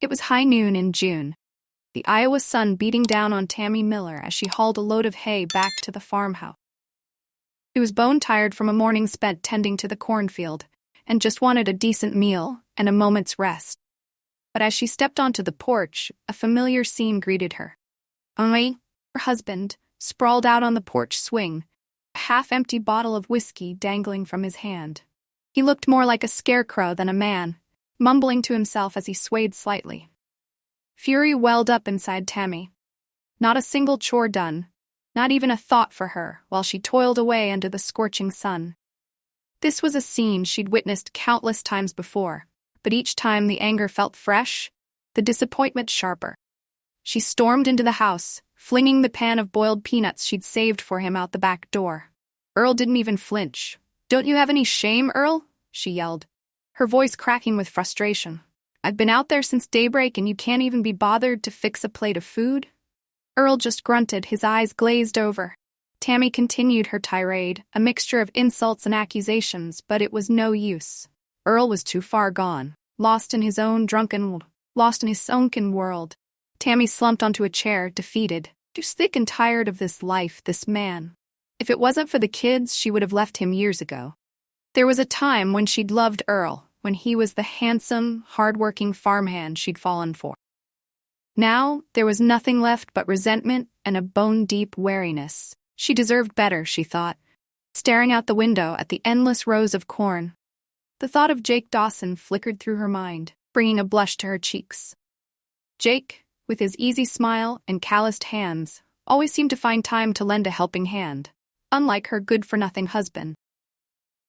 It was high noon in June, the Iowa sun beating down on Tammy Miller as she hauled a load of hay back to the farmhouse. She was bone-tired from a morning spent tending to the cornfield, and just wanted a decent meal and a moment's rest. But as she stepped onto the porch, a familiar scene greeted her. Her husband, sprawled out on the porch swing, a half-empty bottle of whiskey dangling from his hand. He looked more like a scarecrow than a man, mumbling to himself as he swayed slightly. Fury welled up inside Tammy. Not a single chore done, not even a thought for her while she toiled away under the scorching sun. This was a scene she'd witnessed countless times before, but each time the anger felt fresh, the disappointment sharper. She stormed into the house, flinging the pan of boiled peanuts she'd saved for him out the back door. Earl didn't even flinch. "Don't you have any shame, Earl?" she yelled, her voice cracking with frustration. "I've been out there since daybreak and you can't even be bothered to fix a plate of food?" Earl just grunted, his eyes glazed over. Tammy continued her tirade, a mixture of insults and accusations, but it was no use. Earl was too far gone, lost in his sunken world. Tammy slumped onto a chair, defeated, too sick and tired of this life, this man. If it wasn't for the kids, she would have left him years ago. There was a time when she'd loved Earl, when he was the handsome, hard-working farmhand she'd fallen for. Now, there was nothing left but resentment and a bone-deep wariness. She deserved better, she thought, staring out the window at the endless rows of corn. The thought of Jake Dawson flickered through her mind, bringing a blush to her cheeks. Jake, with his easy smile and calloused hands, always seemed to find time to lend a helping hand, unlike her good-for-nothing husband.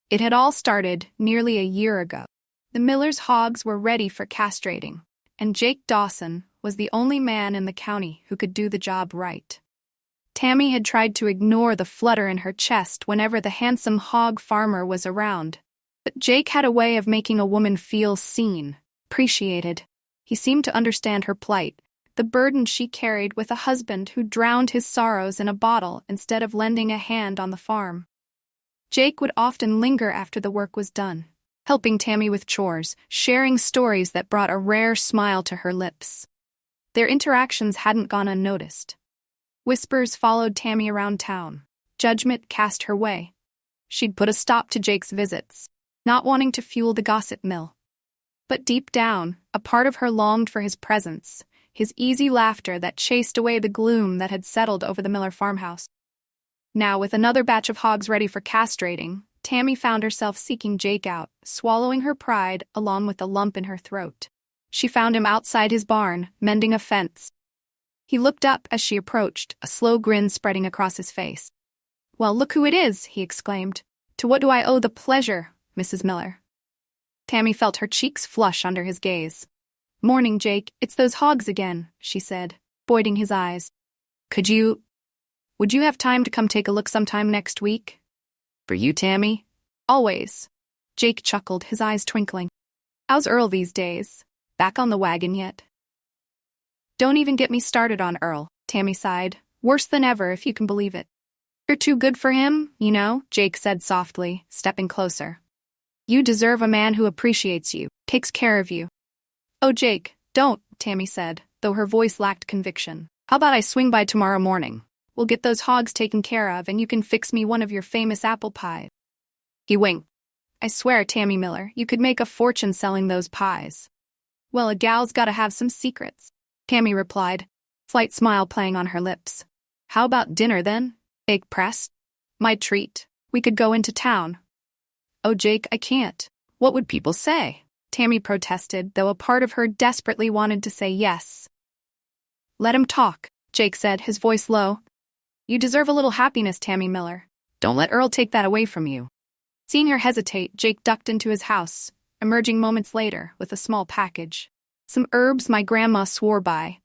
It had all started nearly a year ago. The Millers' hogs were ready for castrating, and Jake Dawson was the only man in the county who could do the job right. Tammy had tried to ignore the flutter in her chest whenever the handsome hog farmer was around, but Jake had a way of making a woman feel seen, appreciated. He seemed to understand her plight, the burden she carried with a husband who drowned his sorrows in a bottle instead of lending a hand on the farm. Jake would often linger after the work was done, helping Tammy with chores, sharing stories that brought a rare smile to her lips. Their interactions hadn't gone unnoticed. Whispers followed Tammy around town. Judgment cast her way. She'd put a stop to Jake's visits, not wanting to fuel the gossip mill. But deep down, a part of her longed for his presence, his easy laughter that chased away the gloom that had settled over the Miller farmhouse. Now, with another batch of hogs ready for castrating, Tammy found herself seeking Jake out, swallowing her pride along with a lump in her throat. She found him outside his barn, mending a fence. He looked up as she approached, a slow grin spreading across his face. "Well, look who it is," he exclaimed. "To what do I owe the pleasure, Mrs. Miller?" Tammy felt her cheeks flush under his gaze. "Morning, Jake, it's those hogs again," she said, avoiding his eyes. Would you have time to come take a look sometime next week?" "For you, Tammy?" "Always." Jake chuckled, his eyes twinkling. "How's Earl these days? Back on the wagon yet?" "Don't even get me started on Earl," Tammy sighed. "Worse than ever, if you can believe it." "You're too good for him, you know," Jake said softly, stepping closer. "You deserve a man who appreciates you, takes care of you." "Oh, Jake, don't," Tammy said, though her voice lacked conviction. "How about I swing by tomorrow morning? We'll get those hogs taken care of and you can fix me one of your famous apple pies." He winked. "I swear, Tammy Miller, you could make a fortune selling those pies." "Well, a gal's gotta have some secrets," Tammy replied, slight smile playing on her lips. "How about dinner then?" Jake pressed. "My treat. We could go into town." "Oh, Jake, I can't. What would people say?" Tammy protested, though a part of her desperately wanted to say yes. "Let him talk," Jake said, his voice low. "You deserve a little happiness, Tammy Miller. Don't let Earl take that away from you." Seeing her hesitate, Jake ducked into his house, emerging moments later with a small package. "Some herbs my grandma swore by."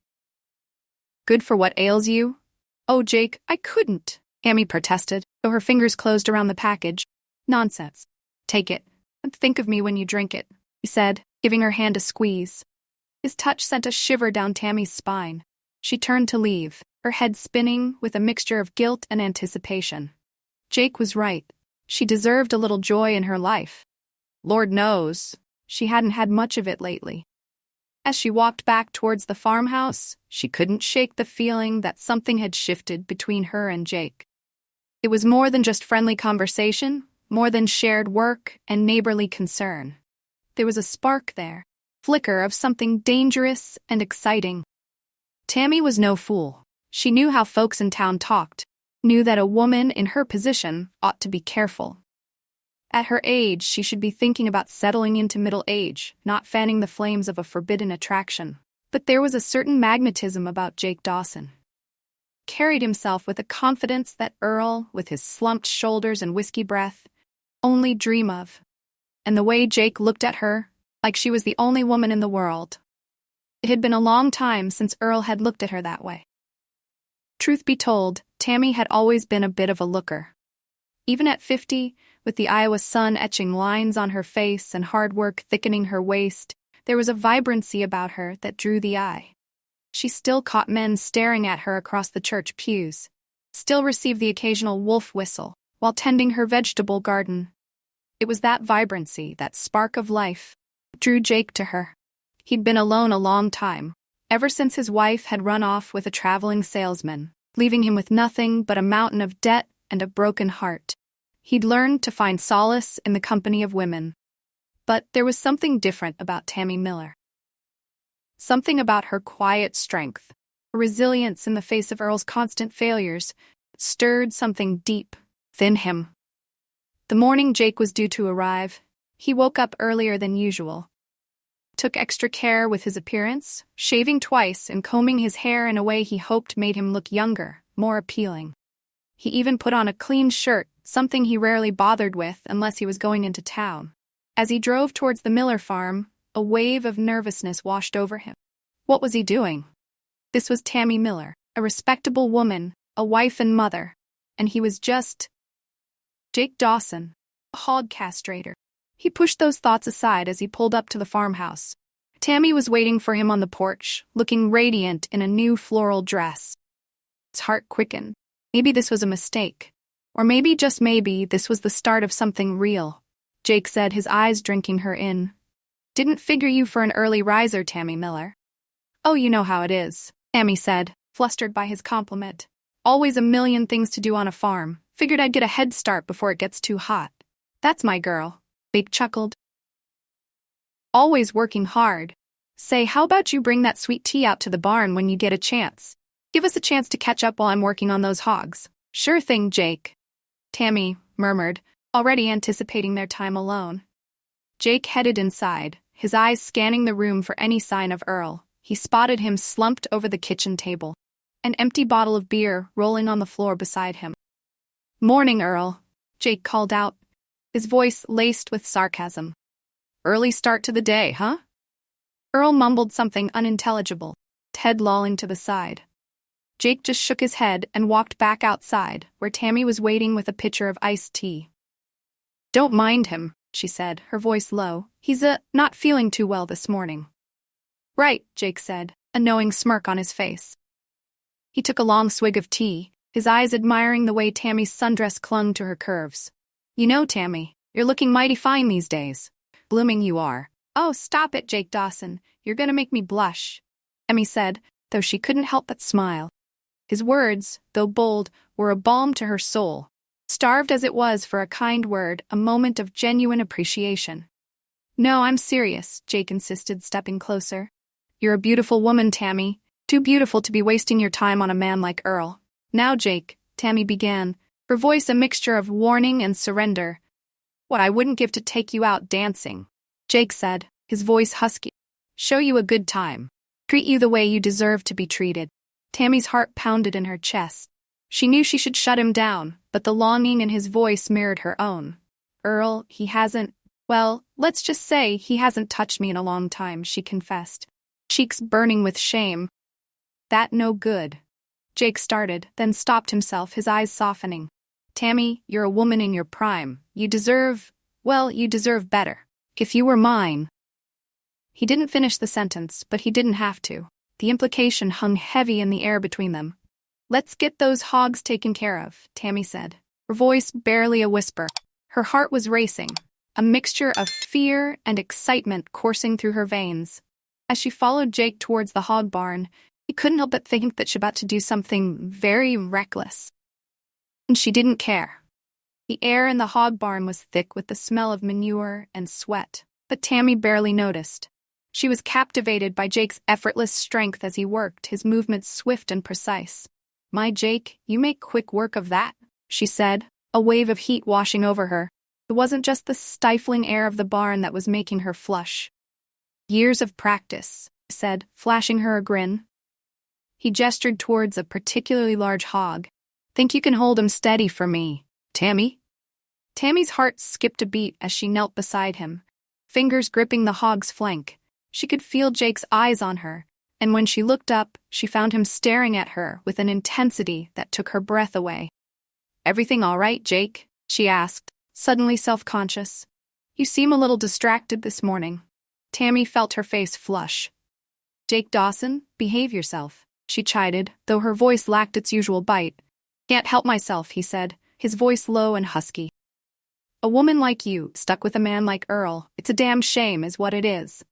"Good for what ails you?" "Oh, Jake, I couldn't," Tammy protested, though her fingers closed around the package. "Nonsense. Take it, and think of me when you drink it," he said, giving her hand a squeeze. His touch sent a shiver down Tammy's spine. She turned to leave, her head spinning with a mixture of guilt and anticipation. Jake was right. She deserved a little joy in her life. Lord knows, she hadn't had much of it lately. As she walked back towards the farmhouse, she couldn't shake the feeling that something had shifted between her and Jake. It was more than just friendly conversation, more than shared work and neighborly concern. There was a spark there, flicker of something dangerous and exciting. Tammy was no fool. She knew how folks in town talked, knew that a woman in her position ought to be careful. At her age, she should be thinking about settling into middle age, not fanning the flames of a forbidden attraction. But there was a certain magnetism about Jake Dawson. Carried himself with a confidence that Earl, with his slumped shoulders and whiskey breath, only dream of. And the way Jake looked at her, like she was the only woman in the world. It had been a long time since Earl had looked at her that way. Truth be told, Tammy had always been a bit of a looker. Even at 50, with the Iowa sun etching lines on her face and hard work thickening her waist, there was a vibrancy about her that drew the eye. She still caught men staring at her across the church pews, still received the occasional wolf whistle while tending her vegetable garden. It was that vibrancy, that spark of life, that drew Jake to her. He'd been alone a long time, ever since his wife had run off with a traveling salesman, leaving him with nothing but a mountain of debt and a broken heart. He'd learned to find solace in the company of women. But there was something different about Tammy Miller. Something about her quiet strength, her resilience in the face of Earl's constant failures, stirred something deep within him. The morning Jake was due to arrive, he woke up earlier than usual. Took extra care with his appearance, shaving twice and combing his hair in a way he hoped made him look younger, more appealing. He even put on a clean shirt, something he rarely bothered with unless he was going into town. As he drove towards the Miller farm, a wave of nervousness washed over him. What was he doing? This was Tammy Miller, a respectable woman, a wife and mother, and he was just Jake Dawson, a hog castrator. He pushed those thoughts aside as he pulled up to the farmhouse. Tammy was waiting for him on the porch, looking radiant in a new floral dress. His heart quickened. Maybe this was a mistake. Or maybe, just maybe, this was the start of something real. Jake said, his eyes drinking her in. Didn't figure you for an early riser, Tammy Miller. Oh, you know how it is, Tammy said, flustered by his compliment. Always a million things to do on a farm. Figured I'd get a head start before it gets too hot. That's my girl, Jake chuckled. Always working hard. Say, how about you bring that sweet tea out to the barn when you get a chance? Give us a chance to catch up while I'm working on those hogs. Sure thing, Jake, Tammy murmured, already anticipating their time alone. Jake headed inside, his eyes scanning the room for any sign of Earl. He spotted him slumped over the kitchen table, an empty bottle of beer rolling on the floor beside him. Morning, Earl, Jake called out, his voice laced with sarcasm. Early start to the day, huh? Earl mumbled something unintelligible, head lolling to the side. Jake just shook his head and walked back outside, where Tammy was waiting with a pitcher of iced tea. Don't mind him, she said, her voice low. He's not feeling too well this morning. Right, Jake said, a knowing smirk on his face. He took a long swig of tea, his eyes admiring the way Tammy's sundress clung to her curves. You know, Tammy, you're looking mighty fine these days. Blooming you are. Oh, stop it, Jake Dawson. You're gonna make me blush, Tammy said, though she couldn't help but smile. His words, though bold, were a balm to her soul, starved as it was for a kind word, a moment of genuine appreciation. No, I'm serious, Jake insisted, stepping closer. You're a beautiful woman, Tammy. Too beautiful to be wasting your time on a man like Earl. Now, Jake, Tammy began, her voice a mixture of warning and surrender. What I wouldn't give to take you out dancing, Jake said, his voice husky. Show you a good time. Treat you the way you deserve to be treated. Tammy's heart pounded in her chest. She knew she should shut him down, but the longing in his voice mirrored her own. Earl, he hasn't, well, let's just say he hasn't touched me in a long time, she confessed, cheeks burning with shame. That no good. Jake started, then stopped himself, his eyes softening. Tammy, you're a woman in your prime. You deserve better. If you were mine. He didn't finish the sentence, but he didn't have to. The implication hung heavy in the air between them. Let's get those hogs taken care of, Tammy said, her voice barely a whisper. Her heart was racing, a mixture of fear and excitement coursing through her veins. As she followed Jake towards the hog barn, he couldn't help but think that she was about to do something very reckless. And she didn't care. The air in the hog barn was thick with the smell of manure and sweat, but Tammy barely noticed. She was captivated by Jake's effortless strength as he worked, his movements swift and precise. "My Jake, you make quick work of that," she said, a wave of heat washing over her. It wasn't just the stifling air of the barn that was making her flush. "Years of practice," he said, flashing her a grin. He gestured towards a particularly large hog. "Think you can hold him steady for me, Tammy?" Tammy's heart skipped a beat as she knelt beside him, fingers gripping the hog's flank. She could feel Jake's eyes on her, and when she looked up, she found him staring at her with an intensity that took her breath away. "Everything all right, Jake?" she asked, suddenly self-conscious. "You seem a little distracted this morning." Tammy felt her face flush. "Jake Dawson, behave yourself," she chided, though her voice lacked its usual bite. "Can't help myself," he said, his voice low and husky. "A woman like you, stuck with a man like Earl, it's a damn shame is what it is."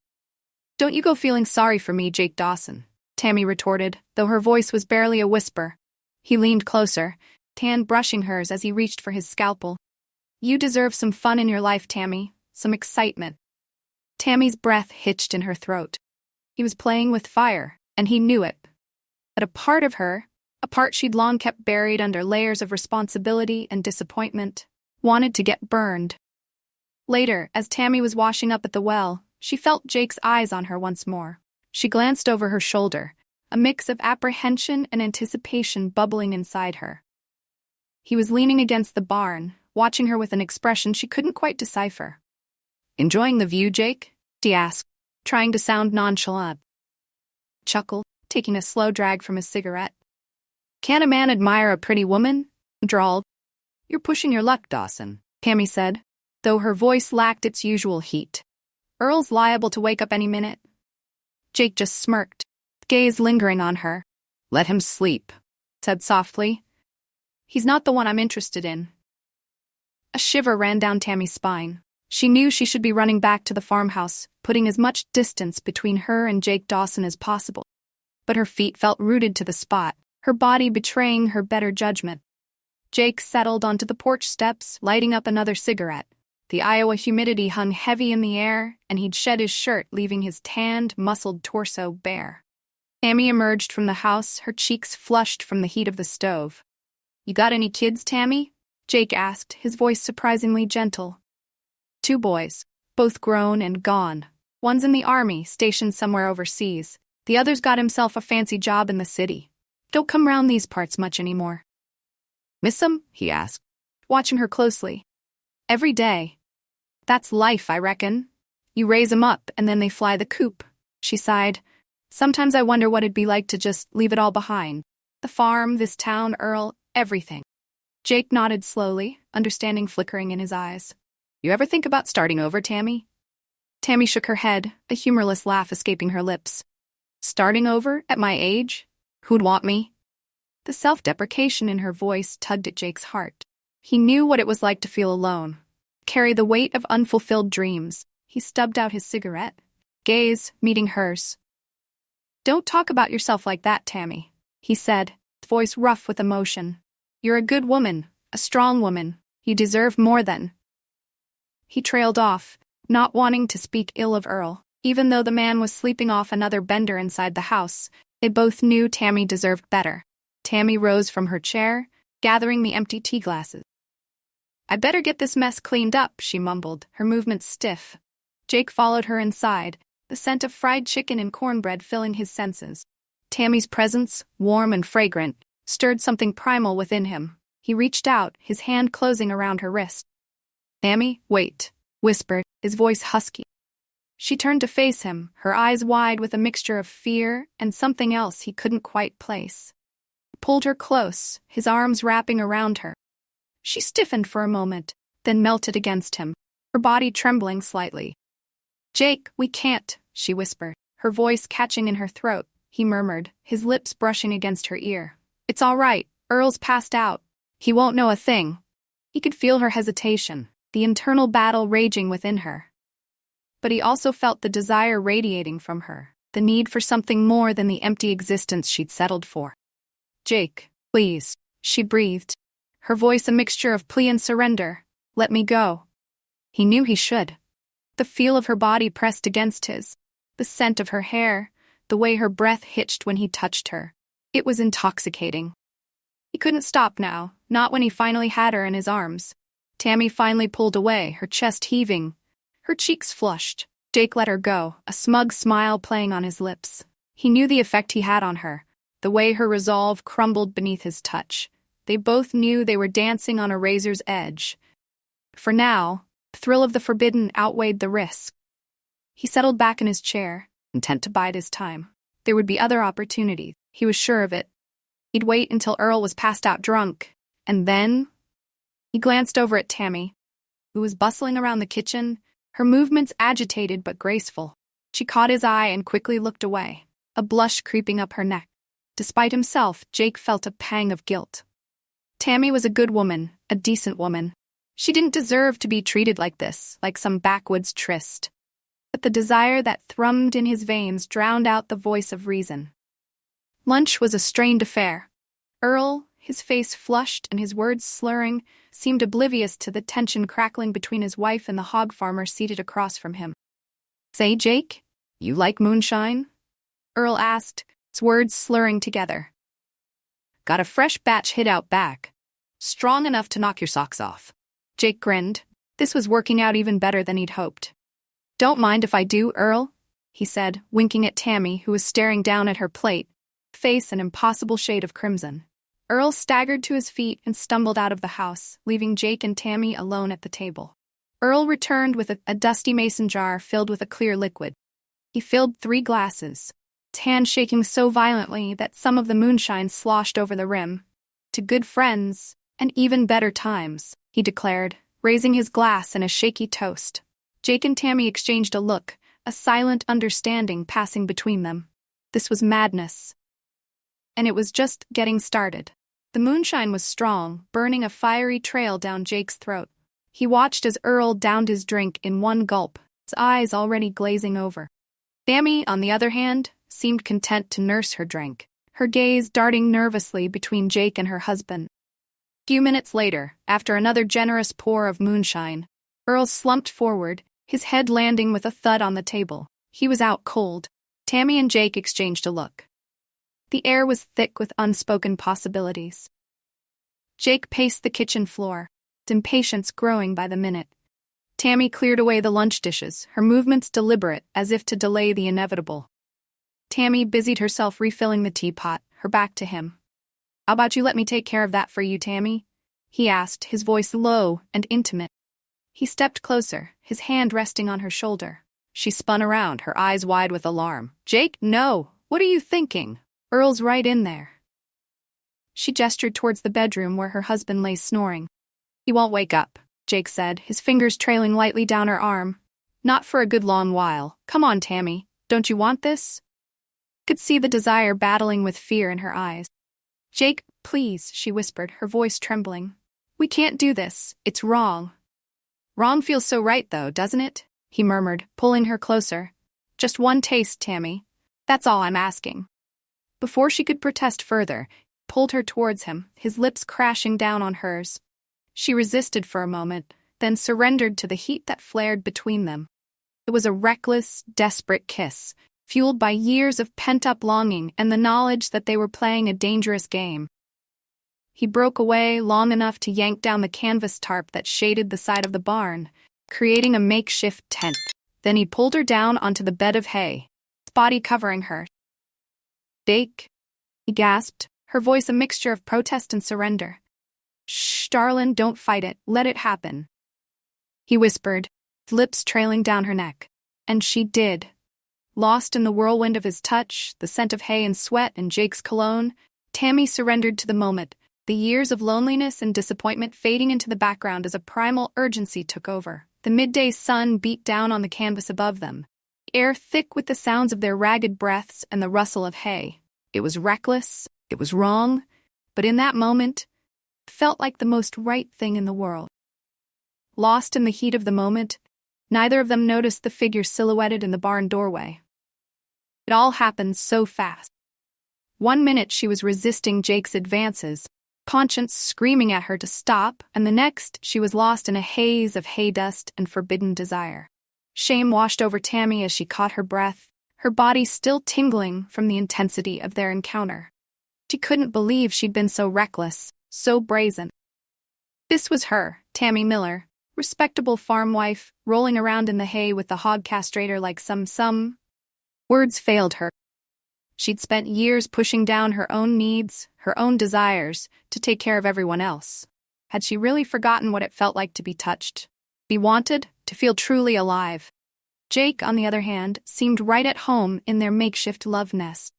"Don't you go feeling sorry for me, Jake Dawson," Tammy retorted, though her voice was barely a whisper. He leaned closer, hand brushing hers as he reached for his scalpel. "You deserve some fun in your life, Tammy, some excitement." Tammy's breath hitched in her throat. He was playing with fire, and he knew it. But a part of her, a part she'd long kept buried under layers of responsibility and disappointment, wanted to get burned. Later, as Tammy was washing up at the well, she felt Jake's eyes on her once more. She glanced over her shoulder, a mix of apprehension and anticipation bubbling inside her. He was leaning against the barn, watching her with an expression she couldn't quite decipher. "Enjoying the view, Jake?" he asked, trying to sound nonchalant. Chuckled, taking a slow drag from his cigarette. "Can't a man admire a pretty woman?" drawled. "You're pushing your luck, Dawson," Tammy said, though her voice lacked its usual heat. "Earl's liable to wake up any minute." Jake just smirked, gaze lingering on her. "Let him sleep," said softly. "He's not the one I'm interested in." A shiver ran down Tammy's spine. She knew she should be running back to the farmhouse, putting as much distance between her and Jake Dawson as possible. But her feet felt rooted to the spot, her body betraying her better judgment. Jake settled onto the porch steps, lighting up another cigarette. The Iowa humidity hung heavy in the air, and he'd shed his shirt, leaving his tanned, muscled torso bare. Tammy emerged from the house, her cheeks flushed from the heat of the stove. "You got any kids, Tammy?" Jake asked, his voice surprisingly gentle. "2 boys, both grown and gone. One's in the army, stationed somewhere overseas. The other's got himself a fancy job in the city. Don't come round these parts much anymore." "Miss 'em?" he asked, watching her closely. "Every day. That's life, I reckon. You raise 'em up, and then they fly the coop," she sighed. "Sometimes I wonder what it'd be like to just leave it all behind. The farm, this town, Earl, everything." Jake nodded slowly, understanding flickering in his eyes. "You ever think about starting over, Tammy?" Tammy shook her head, a humorless laugh escaping her lips. "Starting over, at my age? Who'd want me?" The self-deprecation in her voice tugged at Jake's heart. He knew what it was like to feel alone, carry the weight of unfulfilled dreams. He stubbed out his cigarette, gaze meeting hers. "Don't talk about yourself like that, Tammy," he said, voice rough with emotion. "You're a good woman, a strong woman. You deserve more than—" He trailed off, not wanting to speak ill of Earl. Even though the man was sleeping off another bender inside the house, they both knew Tammy deserved better. Tammy rose from her chair, gathering the empty tea glasses. "I'd better get this mess cleaned up," she mumbled, her movements stiff. Jake followed her inside, the scent of fried chicken and cornbread filling his senses. Tammy's presence, warm and fragrant, stirred something primal within him. He reached out, his hand closing around her wrist. "Tammy, wait," whispered, his voice husky. She turned to face him, her eyes wide with a mixture of fear and something else he couldn't quite place. He pulled her close, his arms wrapping around her. She stiffened for a moment, then melted against him, her body trembling slightly. "Jake, we can't," she whispered, her voice catching in her throat. He murmured, his lips brushing against her ear. "It's all right, Earl's passed out. He won't know a thing." He could feel her hesitation, the internal battle raging within her. But he also felt the desire radiating from her, the need for something more than the empty existence she'd settled for. "Jake, please," she breathed, her voice a mixture of plea and surrender. "Let me go." He knew he should. The feel of her body pressed against his, the scent of her hair, the way her breath hitched when he touched her. It was intoxicating. He couldn't stop now, not when he finally had her in his arms. Tammy finally pulled away, her chest heaving, her cheeks flushed. Jake let her go, a smug smile playing on his lips. He knew the effect he had on her, the way her resolve crumbled beneath his touch. They both knew they were dancing on a razor's edge. For now, the thrill of the forbidden outweighed the risk. He settled back in his chair, content to bide his time. There would be other opportunities, he was sure of it. He'd wait until Earl was passed out drunk, and then... He glanced over at Tammy, who was bustling around the kitchen, her movements agitated but graceful. She caught his eye and quickly looked away, a blush creeping up her neck. Despite himself, Jake felt a pang of guilt. Tammy was a good woman, a decent woman. She didn't deserve to be treated like this, like some backwoods tryst. But the desire that thrummed in his veins drowned out the voice of reason. Lunch was a strained affair. Earl, his face flushed and his words slurring, seemed oblivious to the tension crackling between his wife and the hog farmer seated across from him. "Say, Jake, you like moonshine?" Earl asked, his words slurring together. "Got a fresh batch hid out back. Strong enough to knock your socks off." Jake grinned. This was working out even better than he'd hoped. "Don't mind if I do, Earl," he said, winking at Tammy, who was staring down at her plate, face an impossible shade of crimson. Earl staggered to his feet and stumbled out of the house, leaving Jake and Tammy alone at the table. Earl returned with a dusty mason jar filled with a clear liquid. He filled 3 glasses, his hand shaking so violently that some of the moonshine sloshed over the rim. "To good friends, and even better times," he declared, raising his glass in a shaky toast. Jake and Tammy exchanged a look, a silent understanding passing between them. This was madness. And it was just getting started. The moonshine was strong, burning a fiery trail down Jake's throat. He watched as Earl downed his drink in one gulp, his eyes already glazing over. Tammy, on the other hand, seemed content to nurse her drink, her gaze darting nervously between Jake and her husband. A few minutes later, after another generous pour of moonshine, Earl slumped forward, his head landing with a thud on the table. He was out cold. Tammy and Jake exchanged a look. The air was thick with unspoken possibilities. Jake paced the kitchen floor, his impatience growing by the minute. Tammy cleared away the lunch dishes, her movements deliberate, as if to delay the inevitable. Tammy busied herself refilling the teapot, her back to him. "How about you let me take care of that for you, Tammy?" he asked, his voice low and intimate. He stepped closer, his hand resting on her shoulder. She spun around, her eyes wide with alarm. "Jake, no! What are you thinking? Earl's right in there." She gestured towards the bedroom where her husband lay snoring. "He won't wake up," Jake said, his fingers trailing lightly down her arm. "Not for a good long while. Come on, Tammy. Don't you want this?" Could see the desire battling with fear in her eyes. "Jake, please," she whispered, her voice trembling. "We can't do this. It's wrong." "Wrong feels so right, though, doesn't it?" he murmured, pulling her closer. "Just one taste, Tammy. That's all I'm asking." Before she could protest further, he pulled her towards him, his lips crashing down on hers. She resisted for a moment, then surrendered to the heat that flared between them. It was a reckless, desperate kiss, fueled by years of pent-up longing and the knowledge that they were playing a dangerous game. He broke away long enough to yank down the canvas tarp that shaded the side of the barn, creating a makeshift tent. Then he pulled her down onto the bed of hay, his body covering her. "Jake," he gasped, her voice a mixture of protest and surrender. "Shh, darlin', don't fight it, let it happen," he whispered, his lips trailing down her neck. And she did. Lost in the whirlwind of his touch, the scent of hay and sweat and Jake's cologne, Tammy surrendered to the moment, the years of loneliness and disappointment fading into the background as a primal urgency took over. The midday sun beat down on the canvas above them, the air thick with the sounds of their ragged breaths and the rustle of hay. It was reckless, it was wrong, but in that moment, it felt like the most right thing in the world. Lost in the heat of the moment, neither of them noticed the figure silhouetted in the barn doorway. It all happened so fast. 1 minute she was resisting Jake's advances, conscience screaming at her to stop, and the next she was lost in a haze of hay dust and forbidden desire. Shame washed over Tammy as she caught her breath, her body still tingling from the intensity of their encounter. She couldn't believe she'd been so reckless, so brazen. This was her, Tammy Miller, respectable farm wife, rolling around in the hay with the hog castrator like some. Words failed her. She'd spent years pushing down her own needs, her own desires, to take care of everyone else. Had she really forgotten what it felt like to be touched, be wanted, to feel truly alive? Jake, on the other hand, seemed right at home in their makeshift love nest.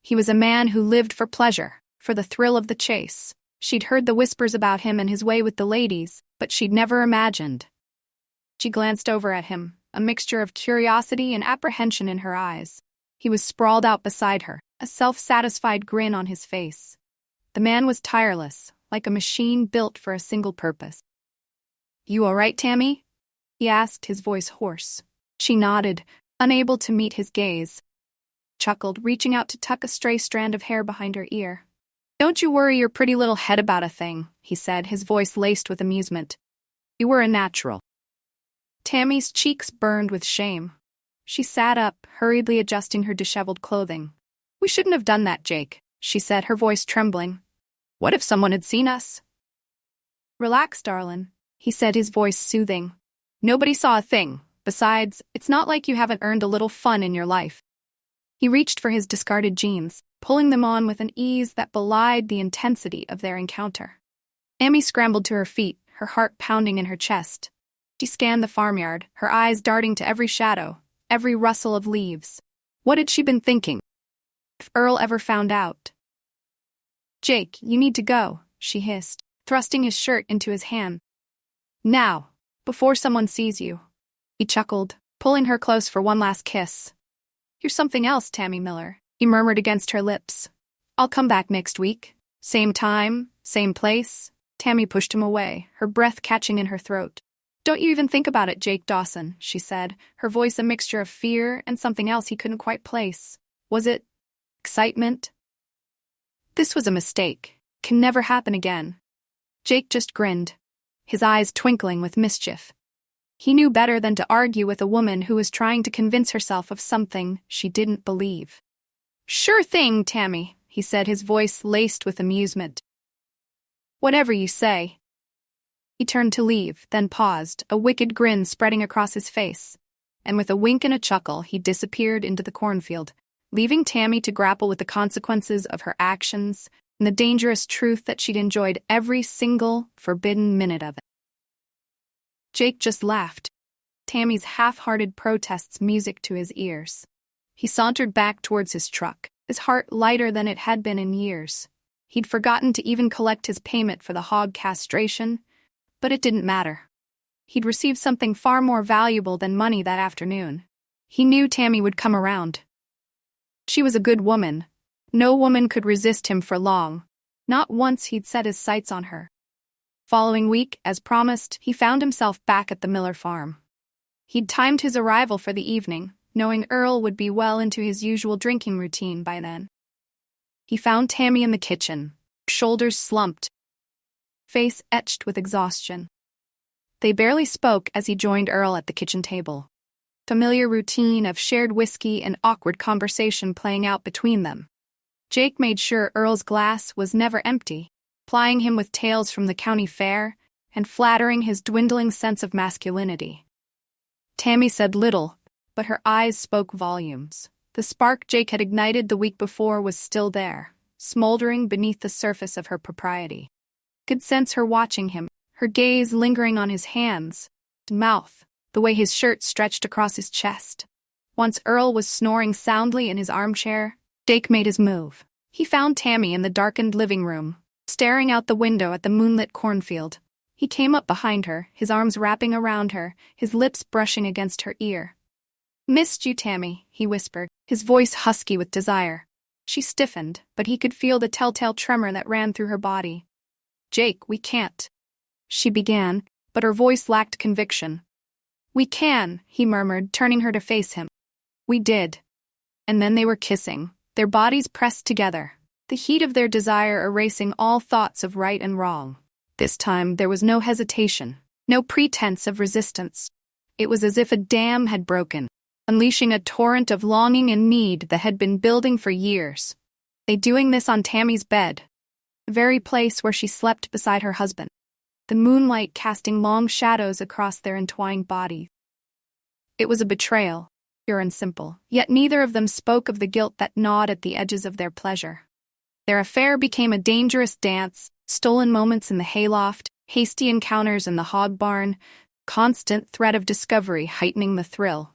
He was a man who lived for pleasure, for the thrill of the chase. She'd heard the whispers about him and his way with the ladies, but she'd never imagined. She glanced over at him, a mixture of curiosity and apprehension in her eyes. He was sprawled out beside her, a self-satisfied grin on his face. The man was tireless, like a machine built for a single purpose. "You all right, Tammy?" he asked, his voice hoarse. She nodded, unable to meet his gaze. Chuckled, reaching out to tuck a stray strand of hair behind her ear. "Don't you worry your pretty little head about a thing," he said, his voice laced with amusement. "You were a natural." Tammy's cheeks burned with shame. She sat up, hurriedly adjusting her disheveled clothing. "We shouldn't have done that, Jake," she said, her voice trembling. "What if someone had seen us?" "Relax, darlin'," he said, his voice soothing. "Nobody saw a thing. Besides, it's not like you haven't earned a little fun in your life." He reached for his discarded jeans, pulling them on with an ease that belied the intensity of their encounter. Amy scrambled to her feet, her heart pounding in her chest. She scanned the farmyard, her eyes darting to every shadow, every rustle of leaves. What had she been thinking? If Earl ever found out? "Jake, you need to go," she hissed, thrusting his shirt into his hand. "Now, before someone sees you." He chuckled, pulling her close for one last kiss. "You're something else, Tammy Miller," he murmured against her lips. "I'll come back next week. Same time, same place." Tammy pushed him away, her breath catching in her throat. "Don't you even think about it, Jake Dawson," she said, her voice a mixture of fear and something else he couldn't quite place. Was it excitement? This was a mistake. Can never happen again. Jake just grinned, his eyes twinkling with mischief. He knew better than to argue with a woman who was trying to convince herself of something she didn't believe. "Sure thing, Tammy," he said, his voice laced with amusement. "Whatever you say." He turned to leave, then paused, a wicked grin spreading across his face. And with a wink and a chuckle, he disappeared into the cornfield, leaving Tammy to grapple with the consequences of her actions and the dangerous truth that she'd enjoyed every single forbidden minute of it. Jake just laughed, Tammy's half-hearted protests music to his ears. He sauntered back towards his truck, his heart lighter than it had been in years. He'd forgotten to even collect his payment for the hog castration, but it didn't matter. He'd received something far more valuable than money that afternoon. He knew Tammy would come around. She was a good woman. No woman could resist him for long. Not once he'd set his sights on her. Following week, as promised, he found himself back at the Miller farm. He'd timed his arrival for the evening, knowing Earl would be well into his usual drinking routine by then. He found Tammy in the kitchen, shoulders slumped, face etched with exhaustion. They barely spoke as he joined Earl at the kitchen table. Familiar routine of shared whiskey and awkward conversation playing out between them. Jake made sure Earl's glass was never empty, plying him with tales from the county fair and flattering his dwindling sense of masculinity. Tammy said little, but her eyes spoke volumes. The spark Jake had ignited the week before was still there, smoldering beneath the surface of her propriety. Could sense her watching him, her gaze lingering on his hands, mouth, the way his shirt stretched across his chest. Once Earl was snoring soundly in his armchair, Jake made his move. He found Tammy in the darkened living room, staring out the window at the moonlit cornfield. He came up behind her, his arms wrapping around her, his lips brushing against her ear. "Missed you, Tammy," he whispered, his voice husky with desire. She stiffened, but he could feel the telltale tremor that ran through her body. "Jake, we can't," she began, but her voice lacked conviction. "We can," he murmured, turning her to face him. "We did. And then they were kissing, their bodies pressed together, the heat of their desire erasing all thoughts of right and wrong. This time there was no hesitation, no pretense of resistance. It was as if a dam had broken, unleashing a torrent of longing and need that had been building for years. They doing this on Tammy's bed, the very place where she slept beside her husband, the moonlight casting long shadows across their entwined bodies. It was a betrayal, pure and simple, yet neither of them spoke of the guilt that gnawed at the edges of their pleasure. Their affair became a dangerous dance, stolen moments in the hayloft, hasty encounters in the hog barn, constant threat of discovery heightening the thrill.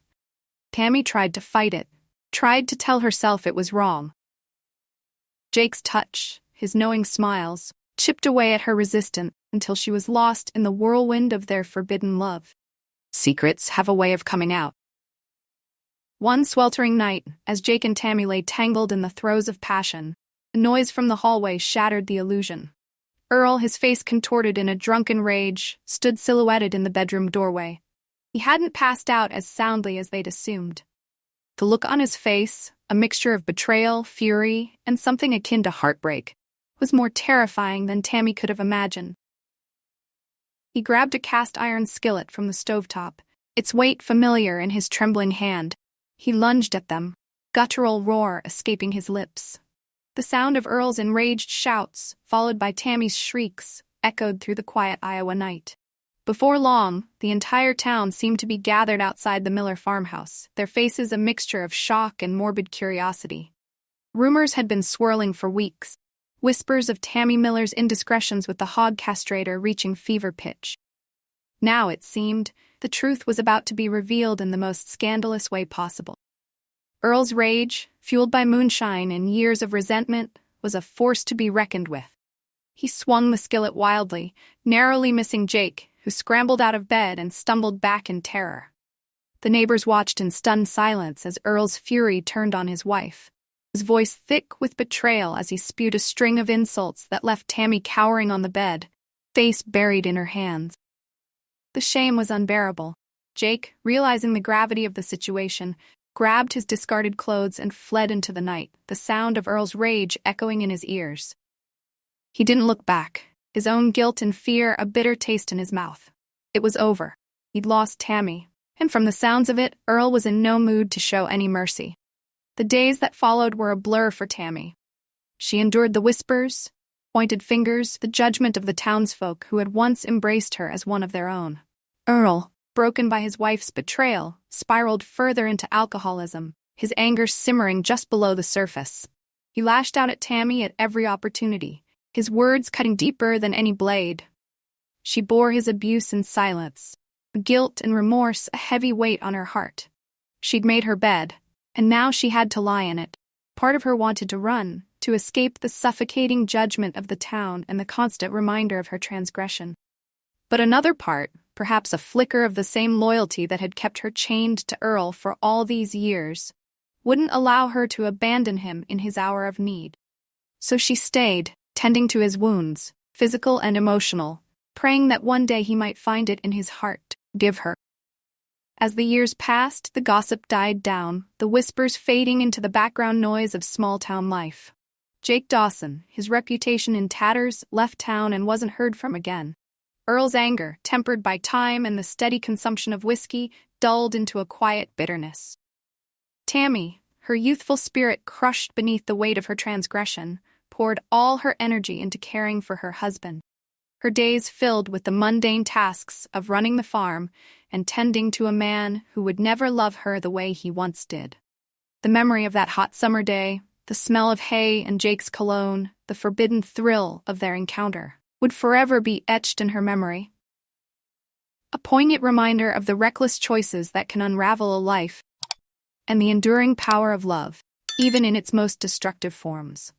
Tammy tried to fight it, tried to tell herself it was wrong. Jake's touch, his knowing smiles, chipped away at her resistance until she was lost in the whirlwind of their forbidden love. Secrets have a way of coming out. One sweltering night, as Jake and Tammy lay tangled in the throes of passion, a noise from the hallway shattered the illusion. Earl, his face contorted in a drunken rage, stood silhouetted in the bedroom doorway. He hadn't passed out as soundly as they'd assumed. The look on his face, a mixture of betrayal, fury, and something akin to heartbreak, was more terrifying than Tammy could have imagined. He grabbed a cast-iron skillet from the stovetop, its weight familiar in his trembling hand. He lunged at them, guttural roar escaping his lips. The sound of Earl's enraged shouts, followed by Tammy's shrieks, echoed through the quiet Iowa night. Before long, the entire town seemed to be gathered outside the Miller farmhouse, their faces a mixture of shock and morbid curiosity. Rumors had been swirling for weeks, whispers of Tammy Miller's indiscretions with the hog castrator reaching fever pitch. Now, it seemed, the truth was about to be revealed in the most scandalous way possible. Earl's rage, fueled by moonshine and years of resentment, was a force to be reckoned with. He swung the skillet wildly, narrowly missing Jake, who scrambled out of bed and stumbled back in terror. The neighbors watched in stunned silence as Earl's fury turned on his wife, his voice thick with betrayal as he spewed a string of insults that left Tammy cowering on the bed, face buried in her hands. The shame was unbearable. Jake, realizing the gravity of the situation, grabbed his discarded clothes and fled into the night, the sound of Earl's rage echoing in his ears. He didn't look back, his own guilt and fear a bitter taste in his mouth. It was over. He'd lost Tammy, and from the sounds of it, Earl was in no mood to show any mercy. The days that followed were a blur for Tammy. She endured the whispers, pointed fingers, the judgment of the townsfolk who had once embraced her as one of their own. Earl, broken by his wife's betrayal, spiraled further into alcoholism, his anger simmering just below the surface. He lashed out at Tammy at every opportunity, his words cutting deeper than any blade. She bore his abuse in silence, guilt and remorse a heavy weight on her heart. She'd made her bed, and now she had to lie in it. Part of her wanted to run, to escape the suffocating judgment of the town and the constant reminder of her transgression. But another part, perhaps a flicker of the same loyalty that had kept her chained to Earl for all these years, wouldn't allow her to abandon him in his hour of need. So she stayed, tending to his wounds, physical and emotional, praying that one day he might find it in his heart to give her. As the years passed, the gossip died down, the whispers fading into the background noise of small-town life. Jake Dawson, his reputation in tatters, left town and wasn't heard from again. Earl's anger, tempered by time and the steady consumption of whiskey, dulled into a quiet bitterness. Tammy, her youthful spirit crushed beneath the weight of her transgression, poured all her energy into caring for her husband. Her days filled with the mundane tasks of running the farm and tending to a man who would never love her the way he once did. The memory of that hot summer day, the smell of hay and Jake's cologne, the forbidden thrill of their encounter, would forever be etched in her memory. A poignant reminder of the reckless choices that can unravel a life and the enduring power of love, even in its most destructive forms.